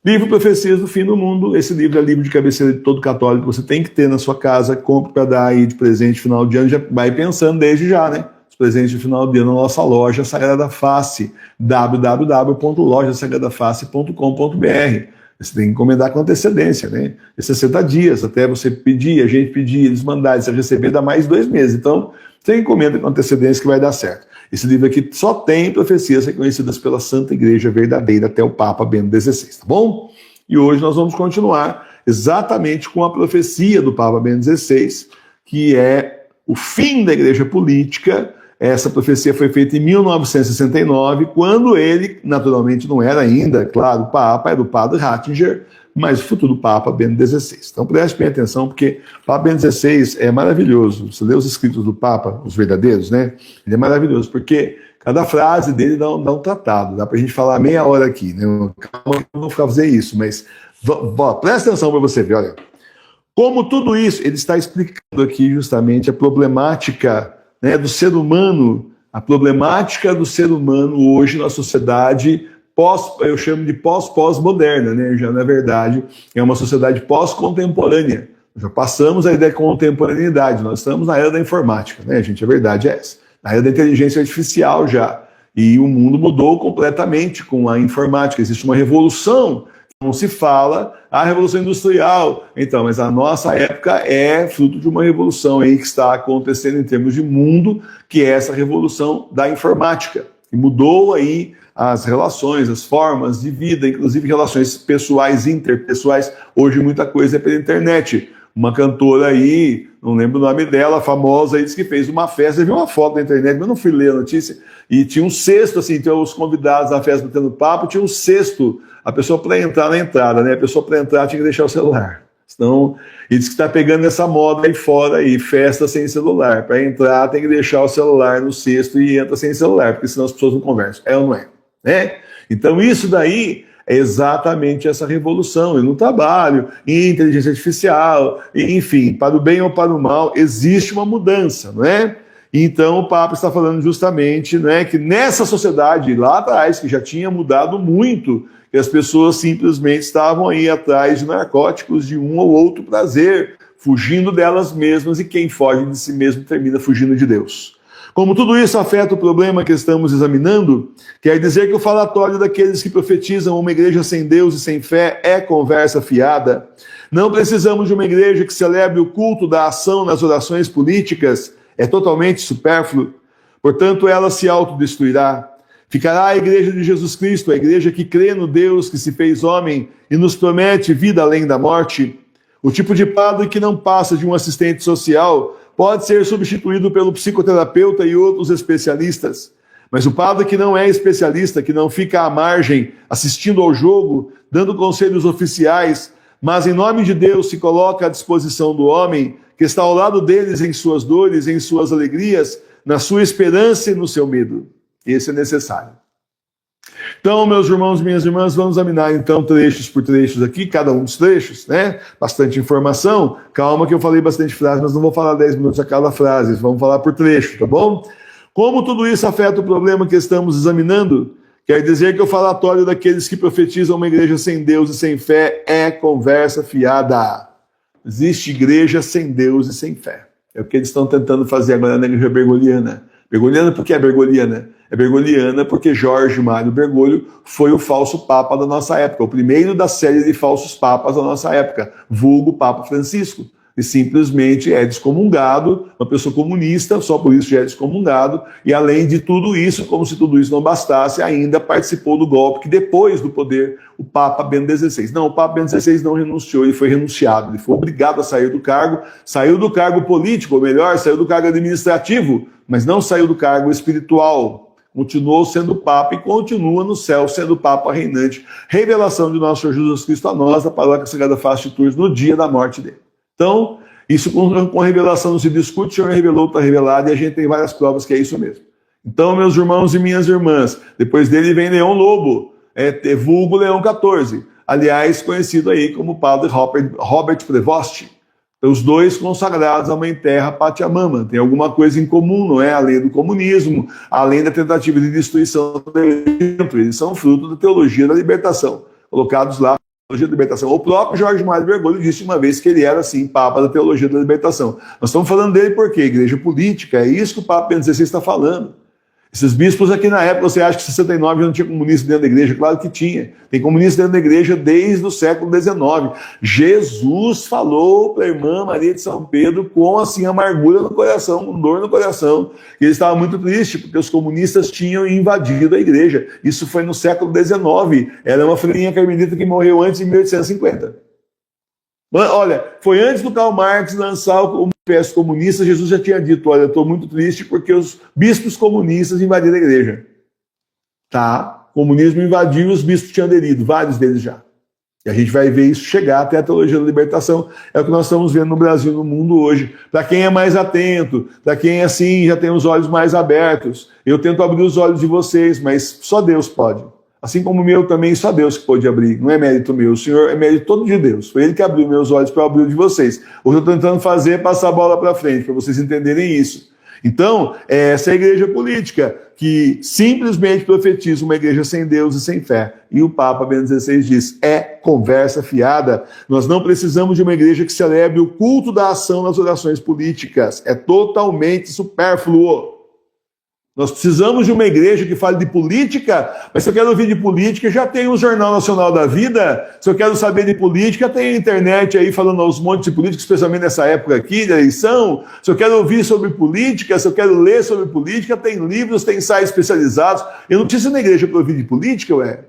Livro Profecias do Fim do Mundo. Esse livro é livro de cabeceira de todo católico. Você tem que ter na sua casa. Compre para dar aí de presente final de ano. Já vai pensando desde já, né? Os presentes de final de ano na nossa loja Sagrada Face. www.lojasagradafacE.com.br. Você tem que encomendar com antecedência, né? De 60 dias, até você pedir, a gente pedir, eles mandarem, você receber, dá mais 2 meses. Então, você encomenda com antecedência que vai dar certo. Esse livro aqui só tem profecias reconhecidas pela Santa Igreja Verdadeira até o Papa Bento XVI, tá bom? E hoje nós vamos continuar exatamente com a profecia do Papa Bento XVI, que é o fim da Igreja Política. Essa profecia foi feita em 1969, quando ele, naturalmente, não era ainda, claro, o Papa, era o Padre Ratzinger, mas o futuro Papa Bento XVI. Então preste bem atenção, porque o Papa Bento XVI é maravilhoso. Você lê os escritos do Papa, os verdadeiros, né? Ele é maravilhoso, porque cada frase dele dá um tratado. Dá pra gente falar meia hora aqui, né? Calma, eu não vou fazer isso, mas presta atenção para você ver, olha. Como tudo isso, ele está explicando aqui justamente a problemática, né, do ser humano, a problemática do ser humano hoje na sociedade eu chamo de pós-moderna, né? Já na verdade é uma sociedade pós-contemporânea. Já passamos a ideia de contemporaneidade, nós estamos na era da informática, né, gente? A verdade é essa. Na era da inteligência artificial já. E o mundo mudou completamente com a informática. Existe uma revolução, não se fala a revolução industrial. Então, mas a nossa época é fruto de uma revolução aí que está acontecendo em termos de mundo, que é essa revolução da informática. E mudou aí as relações, as formas de vida, inclusive relações pessoais, interpessoais. Hoje muita coisa é pela internet. Uma cantora aí, não lembro o nome dela, famosa, aí disse que fez uma festa, eu vi uma foto na internet, mas não fui ler a notícia, e tinha um cesto, assim, então os convidados da festa batendo papo, tinha um cesto, a pessoa para entrar na entrada, né? A pessoa para entrar tinha que deixar o celular. Senão, ele disse que está pegando essa moda aí fora, aí, festa sem celular. Para entrar tem que deixar o celular no cesto e entra sem celular, porque senão as pessoas não conversam. É ou não é? Né? Então isso daí é exatamente essa revolução. E no trabalho, em inteligência artificial, enfim, para o bem ou para o mal, existe uma mudança, não é? Então o Papa está falando justamente, né, que nessa sociedade lá atrás, que já tinha mudado muito, que as pessoas simplesmente estavam aí atrás de narcóticos, de um ou outro prazer, fugindo delas mesmas, e quem foge de si mesmo termina fugindo de Deus. Como tudo isso afeta o problema que estamos examinando, quer dizer que o falatório daqueles que profetizam uma igreja sem Deus e sem fé é conversa fiada. Não precisamos de uma igreja que celebre o culto da ação nas orações políticas, é totalmente supérfluo. Portanto, ela se autodestruirá. Ficará a igreja de Jesus Cristo, a igreja que crê no Deus que se fez homem e nos promete vida além da morte. O tipo de padre que não passa de um assistente social pode ser substituído pelo psicoterapeuta e outros especialistas. Mas o padre que não é especialista, que não fica à margem, assistindo ao jogo, dando conselhos oficiais, mas em nome de Deus se coloca à disposição do homem, que está ao lado deles em suas dores, em suas alegrias, na sua esperança e no seu medo. Esse é necessário. Então, meus irmãos e minhas irmãs, vamos examinar então trechos por trechos aqui, cada um dos trechos, né? Bastante informação. Calma que eu falei bastante frase, mas não vou falar 10 minutos a cada frase, vamos falar por trecho, tá bom? Como tudo isso afeta o problema que estamos examinando? Quer dizer que o falatório daqueles que profetizam uma igreja sem Deus e sem fé é conversa fiada. Existe igreja sem Deus e sem fé. É o que eles estão tentando fazer agora na igreja bergoliana. Bergoliana por que é bergoliana? É bergoliana porque Jorge Mário Bergoglio foi o falso papa da nossa época, o primeiro da série de falsos papas da nossa época, vulgo Papa Francisco. E simplesmente é descomungado, uma pessoa comunista, só por isso já é descomungado, e além de tudo isso, como se tudo isso não bastasse, ainda participou do golpe que depois do poder, o Papa Bento XVI. Não, o Papa Bento XVI não renunciou, ele foi renunciado, ele foi obrigado a sair do cargo, saiu do cargo político, ou melhor, saiu do cargo administrativo, mas não saiu do cargo espiritual. Continuou sendo Papa e continua no céu sendo Papa reinante. Revelação de nosso Senhor Jesus Cristo a nós, da Paróquia Sagrada Face de Tours, no dia da morte dele. Então, isso com revelação não se discute, o Senhor revelou, está revelado, e a gente tem várias provas que é isso mesmo. Então, meus irmãos e minhas irmãs, depois dele vem Leão Lobo, vulgo Leão XIV, aliás, conhecido aí como Padre Robert Prevost. Os dois consagrados a Mãe Terra, Pátria Mama. Tem alguma coisa em comum, não é? Além do comunismo, além da tentativa de destruição do evento. Eles são fruto da teologia da libertação, colocados lá teologia da libertação. O próprio Jorge Mário Bergoglio disse uma vez que ele era, assim, papa da teologia da libertação. Nós estamos falando dele porque igreja política, é isso que o Papa Bento XVI está falando. Esses bispos aqui na época, você acha que em 69 não tinha comunista dentro da igreja? Claro que tinha. Tem comunista dentro da igreja desde o século XIX. Jesus falou para a irmã Maria de São Pedro com, assim, amargura no coração, com dor no coração, que ele estava muito triste porque os comunistas tinham invadido a igreja. Isso foi no século XIX. Era uma freirinha carmelita que morreu antes de 1850. Olha, foi antes do Karl Marx lançar o Manifesto Comunista, Jesus já tinha dito, olha, eu estou muito triste porque os bispos comunistas invadiram a igreja. Tá? O comunismo invadiu e os bispos tinham aderido, vários deles já. E a gente vai ver isso chegar até a teologia da libertação. É o que nós estamos vendo no Brasil e no mundo hoje. Para quem é mais atento, para quem, assim, já tem os olhos mais abertos, eu tento abrir os olhos de vocês, mas só Deus pode. Assim como o meu também, só Deus que pode abrir. Não é mérito meu, o Senhor é mérito todo de Deus. Foi Ele que abriu meus olhos para abrir o de vocês. O que eu estou tentando fazer é passar a bola para frente, para vocês entenderem isso. Então, essa é a igreja política, que simplesmente profetiza uma igreja sem Deus e sem fé. E o Papa Bento XVI diz, é conversa fiada. Nós não precisamos de uma igreja que celebre o culto da ação nas orações políticas. É totalmente supérfluo. Nós precisamos de uma igreja que fale de política, mas se eu quero ouvir de política, já tem o Jornal Nacional da Vida. Se eu quero saber de política, tem a internet aí falando aos montes de políticos, especialmente nessa época aqui de eleição. Se eu quero ouvir sobre política, se eu quero ler sobre política, tem livros, tem sites especializados. Eu não preciso ir na igreja para ouvir de política, ué.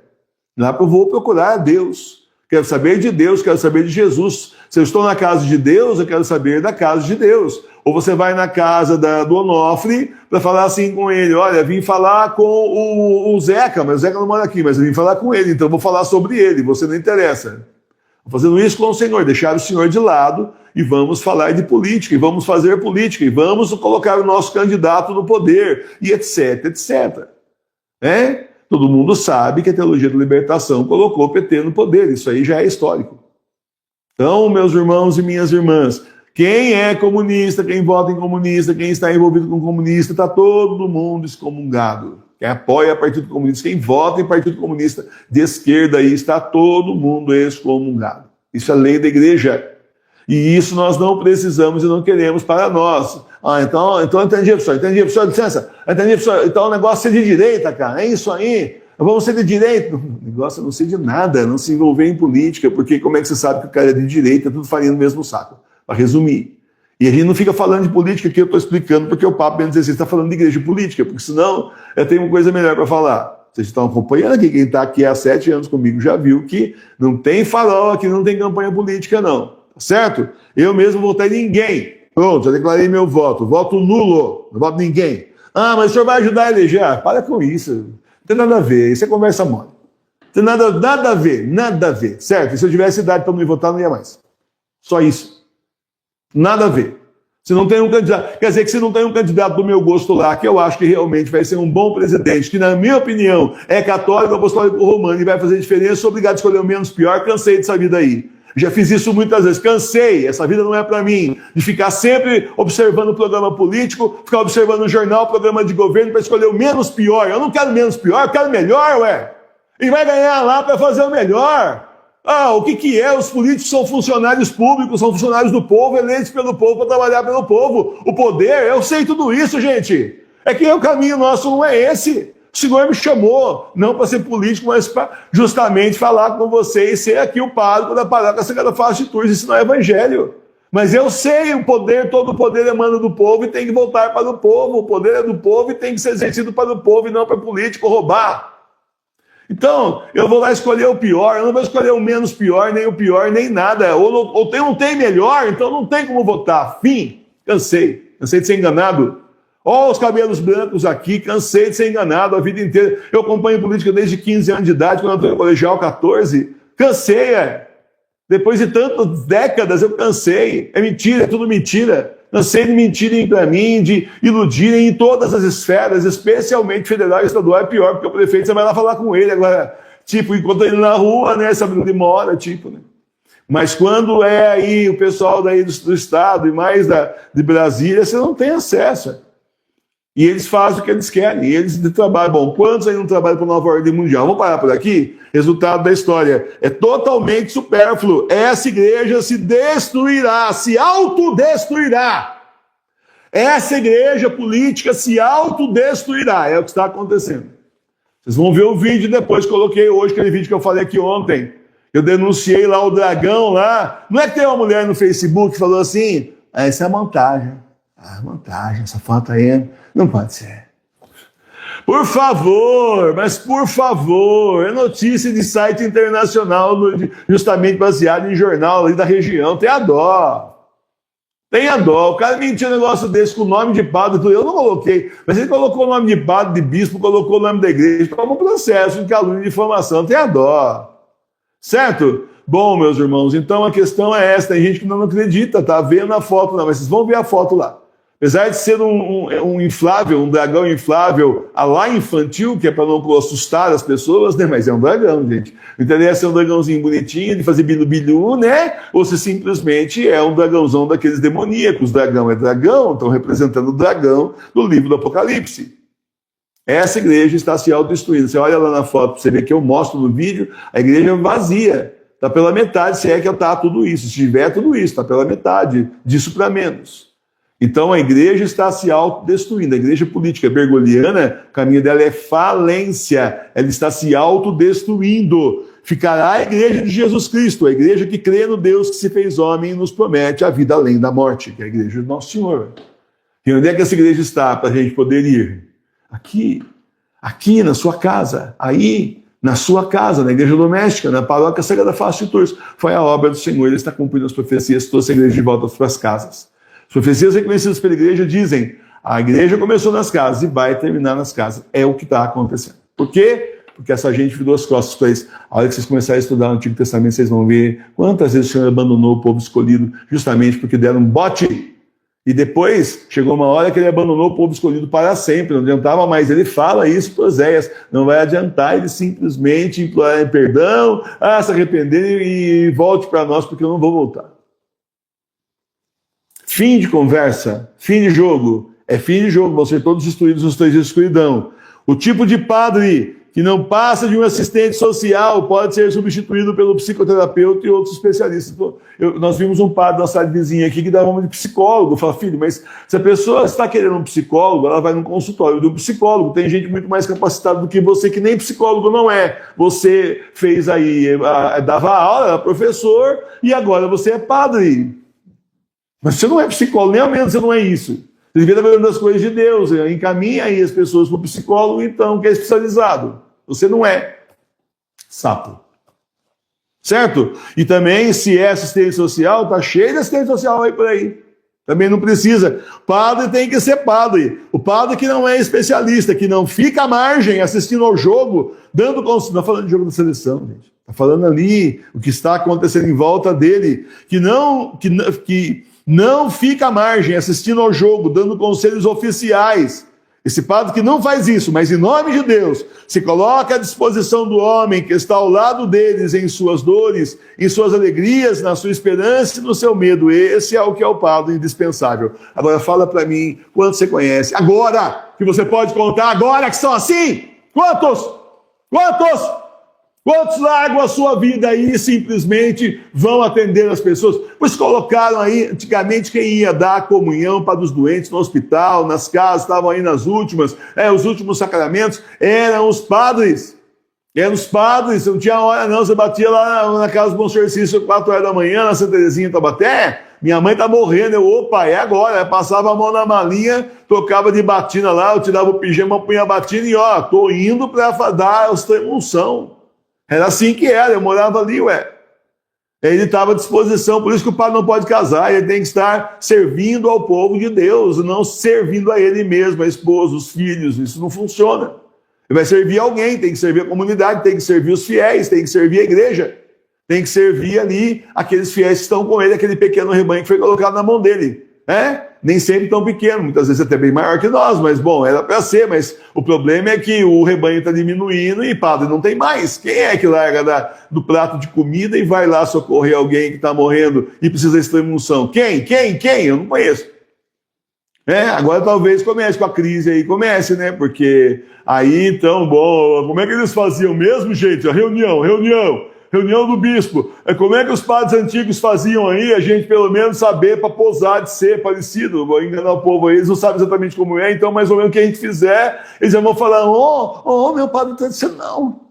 Lá eu vou procurar a Deus. Quero saber de Deus, quero saber de Jesus. Se eu estou na casa de Deus, eu quero saber da casa de Deus. Ou você vai na casa do Onofre para falar assim com ele, olha, vim falar com o Zeca, mas o Zeca não mora aqui, mas eu vim falar com ele, então eu vou falar sobre ele, você não interessa. Estou fazendo isso com o Senhor, deixar o Senhor de lado e vamos falar de política, e vamos fazer política, e vamos colocar o nosso candidato no poder, e etc, etc. Todo mundo sabe que a teologia da libertação colocou o PT no poder, isso aí já é histórico. Então, meus irmãos e minhas irmãs, quem é comunista, quem vota em comunista, quem está envolvido com comunista, está todo mundo excomungado. Quem apoia Partido Comunista, quem vota em Partido Comunista de esquerda, aí está todo mundo excomungado. Isso é lei da igreja. E isso nós não precisamos e não queremos para nós. Então entendi, professor, licença. Entendi, professor, então o negócio é de direita, cara, é isso aí. Vamos ser de direita. O negócio é não ser de nada, não se envolver em política, porque como é que você sabe que o cara é de direita, tudo farinha no mesmo saco? Para resumir. E a gente não fica falando de política aqui, eu estou explicando porque o Papa Bento XVI está falando de igreja política, porque senão eu tenho uma coisa melhor para falar. Vocês estão acompanhando aqui, quem está aqui há 7 anos comigo já viu que não tem farol aqui, não tem campanha política não, tá certo? Eu mesmo votei em ninguém. Pronto, já declarei meu voto, voto nulo, não voto em ninguém. Ah, mas o senhor vai ajudar a eleger? Ah, para com isso, não tem nada a ver, isso é conversa mole. Não tem nada a ver, certo? E se eu tivesse idade para não ir votar, não ia mais. Só isso. Nada a ver. Se não tem um candidato, quer dizer que se não tem um candidato do meu gosto lá, que eu acho que realmente vai ser um bom presidente, que na minha opinião é católico, apostólico romano e vai fazer diferença, sou obrigado a escolher o menos pior, cansei dessa vida aí. Já fiz isso muitas vezes, cansei, essa vida não é para mim, de ficar sempre observando o programa político, ficar observando o jornal, o programa de governo para escolher o menos pior. Eu não quero menos pior, eu quero melhor, ué. E vai ganhar lá para fazer o melhor. O que é? Os políticos são funcionários públicos, são funcionários do povo, eleitos pelo povo para trabalhar pelo povo. O poder, eu sei tudo isso, gente. É que o caminho nosso não é esse. O Senhor me chamou, não para ser político, mas para justamente falar com vocês, ser aqui o pároco da paróquia Sagrada Face de Tours, isso não é evangelho. Mas eu sei, o poder, todo o poder emana do povo e tem que voltar para o povo. O poder é do povo e tem que ser exercido para o povo e não para político roubar. Então, eu vou lá escolher o pior, eu não vou escolher o menos pior, nem nada. Ou não tem melhor, então não tem como votar. Fim. Cansei de ser enganado. Ó, os cabelos brancos aqui, cansei de ser enganado a vida inteira. Eu acompanho política desde 15 anos de idade, quando eu estou no colegial, 14. Cansei, Depois de tantas décadas, eu cansei. É mentira, é tudo mentira. Cansei de mentirem para mim, de iludirem em todas as esferas, especialmente federal e estadual é pior, porque o prefeito, você vai lá falar com ele agora, encontra ele na rua, sabe onde ele mora, Mas quando é aí o pessoal daí do estado e mais de Brasília, você não tem acesso. E eles fazem o que eles querem, e eles trabalham. Bom, quantos aí não trabalham para a nova ordem mundial? Vamos parar por aqui? Resultado da história. É totalmente supérfluo. Essa igreja se destruirá, se autodestruirá. Essa igreja política se autodestruirá. É o que está acontecendo. Vocês vão ver o vídeo depois, coloquei hoje, aquele vídeo que eu falei aqui ontem. Eu denunciei lá o dragão lá. Não é que tem uma mulher no Facebook que falou assim, essa é a montagem. Montagem, essa foto aí não pode ser. Por favor, mas por favor, é notícia de site internacional, justamente baseado em jornal ali da região. Tenha dó. Tenha dó. O cara mentiu um negócio desse com o nome de padre. Eu não coloquei, mas ele colocou o nome de padre, de bispo, colocou o nome da igreja. Toma um processo de calúnia e difamação. Tenha dó. Certo? Bom, meus irmãos, então a questão é essa. Tem gente que não acredita, tá vendo a foto não, mas vocês vão ver a foto lá. Apesar de ser um inflável, um dragão inflável a lá infantil, que é para não assustar as pessoas, né? Mas é um dragão, gente. Não interessa ser um dragãozinho bonitinho, de fazer bilu-bilu, né? Ou se simplesmente é um dragãozão daqueles demoníacos. Dragão é dragão, estão representando o dragão do livro do Apocalipse. Essa igreja está se autodestruindo. Você olha lá na foto, você vê que eu mostro no vídeo, a igreja é vazia. Está pela metade, se é que está tudo isso. Se tiver tudo isso, está pela metade, disso para menos. Então a igreja está se autodestruindo. A igreja política bergoliana, o caminho dela é falência. Ela está se autodestruindo. Ficará a igreja de Jesus Cristo, a igreja que crê no Deus que se fez homem e nos promete a vida além da morte, que é a igreja do Nosso Senhor. E onde é que essa igreja está para a gente poder ir? Aqui na sua casa, aí na sua casa, na igreja doméstica, na paróquia Sagrada Face de Tours. Foi a obra do Senhor, Ele está cumprindo as profecias, trouxe a igreja de volta às suas casas. As profecias reconhecidas pela igreja dizem, a igreja começou nas casas e vai terminar nas casas. É o que está acontecendo. Por quê? Porque essa gente virou as costas para isso. A hora que vocês começarem a estudar o Antigo Testamento, vocês vão ver quantas vezes o Senhor abandonou o povo escolhido justamente porque deram um bote. E depois chegou uma hora que ele abandonou o povo escolhido para sempre, não adiantava mais. Ele fala isso para Oséias, não vai adiantar ele simplesmente implorar perdão, se arrepender e volte para nós porque eu não vou voltar. Fim de conversa, fim de jogo, é fim de jogo, vão ser todos destruídos nos três dias de escuridão. O tipo de padre que não passa de um assistente social pode ser substituído pelo psicoterapeuta e outros especialistas. Nós vimos um padre da cidade vizinha aqui que dava nome de psicólogo. Fala, filho, mas se a pessoa está querendo um psicólogo, ela vai num consultório do psicólogo. Tem gente muito mais capacitada do que você, que nem psicólogo não é. Você fez aí, dava aula, era professor, e agora você é padre. Mas você não é psicólogo, nem ao menos você não é isso. Você devia estar vendo das coisas de Deus, encaminha aí as pessoas para o psicólogo, então, que é especializado. Você não é sapo. Certo? E também, se é assistente social, tá cheio de assistente social aí por aí. Também não precisa. Padre tem que ser padre. O padre que não é especialista, que não fica à margem assistindo ao jogo, dando conselho. Não falando de jogo da seleção, gente. Está falando ali o que está acontecendo em volta dele, que não fica à margem assistindo ao jogo, dando conselhos oficiais. Esse padre que não faz isso, mas em nome de Deus, se coloca à disposição do homem que está ao lado deles em suas dores, em suas alegrias, na sua esperança e no seu medo. Esse é o que é o padre indispensável. Agora fala para mim, quantos você conhece? Agora, que você pode contar, agora que são assim? Quantos? Quantos? Quantos largam a sua vida aí e simplesmente vão atender as pessoas? Pois colocaram aí, antigamente, quem ia dar a comunhão para os doentes no hospital, nas casas, estavam aí nas últimas, os últimos sacramentos, eram os padres. Eram os padres, não tinha hora não, você batia lá na casa do Bom Exercício 4 horas da manhã, na Santa Teresinha em Taubaté, minha mãe tá morrendo, opa, é agora, passava a mão na malinha, tocava de batina lá, eu tirava o pijama, punha a batina e tô indo para dar a extrema-unção. Era assim que era, eu morava ali, Ele estava à disposição, por isso que o padre não pode casar, ele tem que estar servindo ao povo de Deus, não servindo a ele mesmo, a esposa, os filhos, isso não funciona. Ele vai servir alguém, tem que servir a comunidade, tem que servir os fiéis, tem que servir a igreja, tem que servir ali aqueles fiéis que estão com ele, aquele pequeno rebanho que foi colocado na mão dele. Nem sempre tão pequeno, muitas vezes até bem maior que nós, mas bom, era para ser, mas o problema é que o rebanho está diminuindo e padre não tem mais. Quem é que larga do prato de comida e vai lá socorrer alguém que está morrendo e precisa de extrema-unção? Quem? Eu não conheço. Agora talvez comece com a crise aí, comece, né? Porque aí, então, bom, como é que eles faziam mesmo, gente? A reunião do bispo. Como é que os padres antigos faziam aí? A gente pelo menos saber para posar de ser parecido. Vou enganar o povo aí, eles não sabem exatamente como é, então mais ou menos o que a gente fizer, eles já vão falar, meu padre tradicional.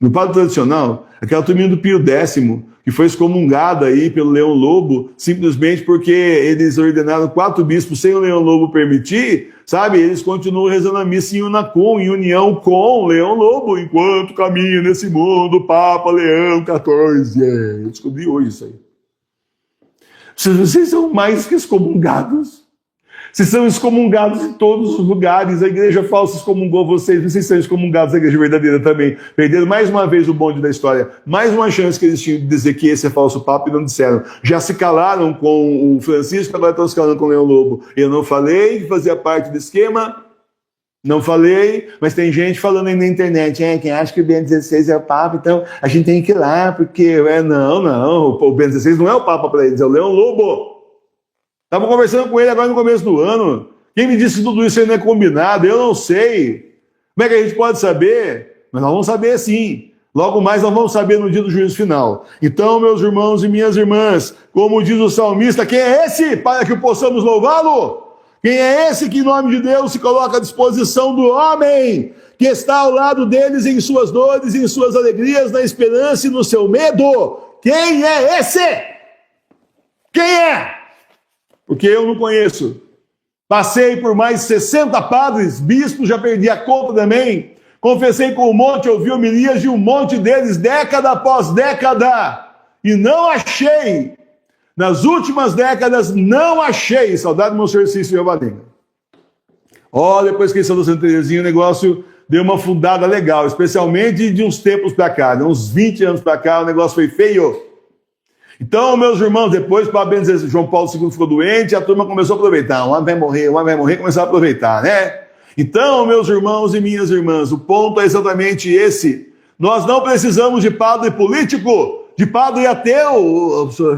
No padre tradicional, aquela turminha do Pio X, que foi excomungada aí pelo Leão Lobo, simplesmente porque eles ordenaram 4 bispos sem o Leão Lobo permitir, sabe? Eles continuam rezando a missa em unacom, em união com o Leão Lobo, enquanto caminha nesse mundo o Papa Leão XIV. Eu descobri hoje isso aí. Vocês são mais que excomungados. Vocês são excomungados em todos os lugares. A igreja falsa excomungou vocês são excomungados da igreja verdadeira também. Perderam mais uma vez o bonde da história. Mais uma chance que eles tinham de dizer que esse é falso papa e não disseram. Já se calaram com o Francisco, agora estão se calando com o Leão Lobo. Eu não falei que fazia parte do esquema. Não falei, mas tem gente falando aí na internet, quem acha que o Bento XVI é o Papa, então a gente tem que ir lá, porque, não, o Bento XVI não é o Papa para eles, é o Leão Lobo. Estava conversando com ele agora no começo do ano. Quem me disse que tudo isso aí não é combinado? Eu não sei. Como é que a gente pode saber? Mas nós vamos saber sim. Logo mais nós vamos saber no dia do juízo final. Então, meus irmãos e minhas irmãs, como diz o salmista, quem é esse para que possamos louvá-lo? Quem é esse que, em nome de Deus, se coloca à disposição do homem, que está ao lado deles em suas dores, em suas alegrias, na esperança e no seu medo? Quem é esse? Quem é? Porque eu não conheço. Passei por mais de 60 padres, bispos, já perdi a conta também. Confessei com um monte, ouvi homilias de um monte deles, década após década. E não achei. Nas últimas décadas, não achei. Saudade do Monsenhor Cícero Giovanni. Depois que ele saiu do Santa Teresinha, o negócio deu uma fundada legal. Especialmente de uns tempos para cá. De uns 20 anos para cá, o negócio foi feio. Então, meus irmãos, depois para bem dizer, João Paulo II ficou doente, a turma começou a aproveitar. Um vai morrer, começar a aproveitar, né? Então, meus irmãos e minhas irmãs, o ponto é exatamente esse. Nós não precisamos de padre político, de padre ateu. O senhor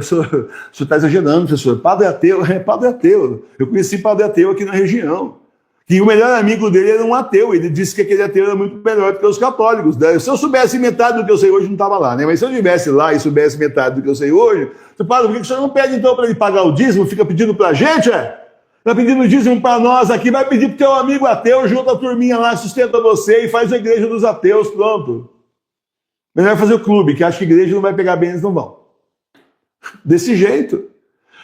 está exagerando, professor. Padre ateu, padre ateu. Eu conheci padre ateu aqui na região. Que o melhor amigo dele era um ateu. Ele disse que aquele ateu era muito melhor do que os católicos. Se eu soubesse metade do que eu sei hoje, não estava lá, né? Mas se eu estivesse lá e soubesse metade do que eu sei hoje, você fala, por que o senhor não pede então para ele pagar o dízimo? Fica pedindo para a gente, Está pedindo dízimo para nós aqui, vai pedir para o teu amigo ateu, junta a turminha lá, sustenta você e faz a igreja dos ateus, pronto. Melhor fazer o clube, que acha que a igreja não vai pegar bem, eles não vão. Desse jeito.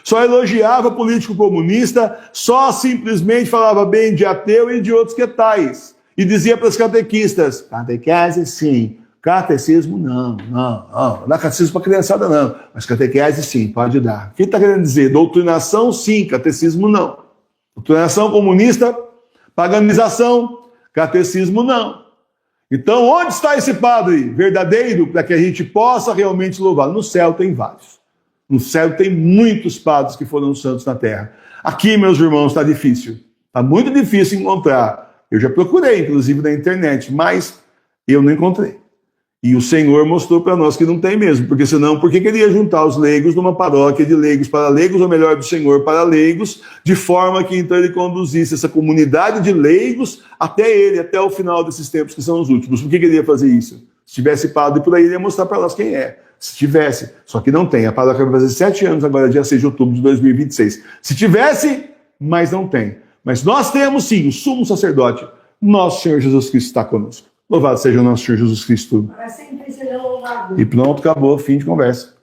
Só elogiava político comunista, só simplesmente falava bem de ateu e de outros que tais. E dizia para os catequistas, catequese sim, catecismo não. Não dá catecismo para criançada não, mas catequese sim, pode dar. O que está querendo dizer? Doutrinação sim, catecismo não. Doutrinação comunista, paganização, catecismo não. Então, onde está esse padre verdadeiro para que a gente possa realmente louvá-lo? No céu tem vários. No céu tem muitos padres que foram santos na terra. Aqui, meus irmãos, está difícil. Está muito difícil encontrar. Eu já procurei, inclusive, na internet, mas eu não encontrei. E o Senhor mostrou para nós que não tem mesmo, porque senão, por que queria juntar os leigos numa paróquia de leigos para leigos, ou melhor, do Senhor para leigos, de forma que então ele conduzisse essa comunidade de leigos até ele, até o final desses tempos que são os últimos. Por que queria fazer isso? Se tivesse padre por aí, ele ia mostrar para nós quem é. Se tivesse, só que não tem. A paróquia vai fazer 7 anos agora, dia 6 de outubro de 2026. Se tivesse, mas não tem. Mas nós temos sim, o sumo sacerdote, nosso Senhor Jesus Cristo está conosco. Louvado seja o nosso Senhor Jesus Cristo. Para sempre será louvado. E pronto, acabou, fim de conversa.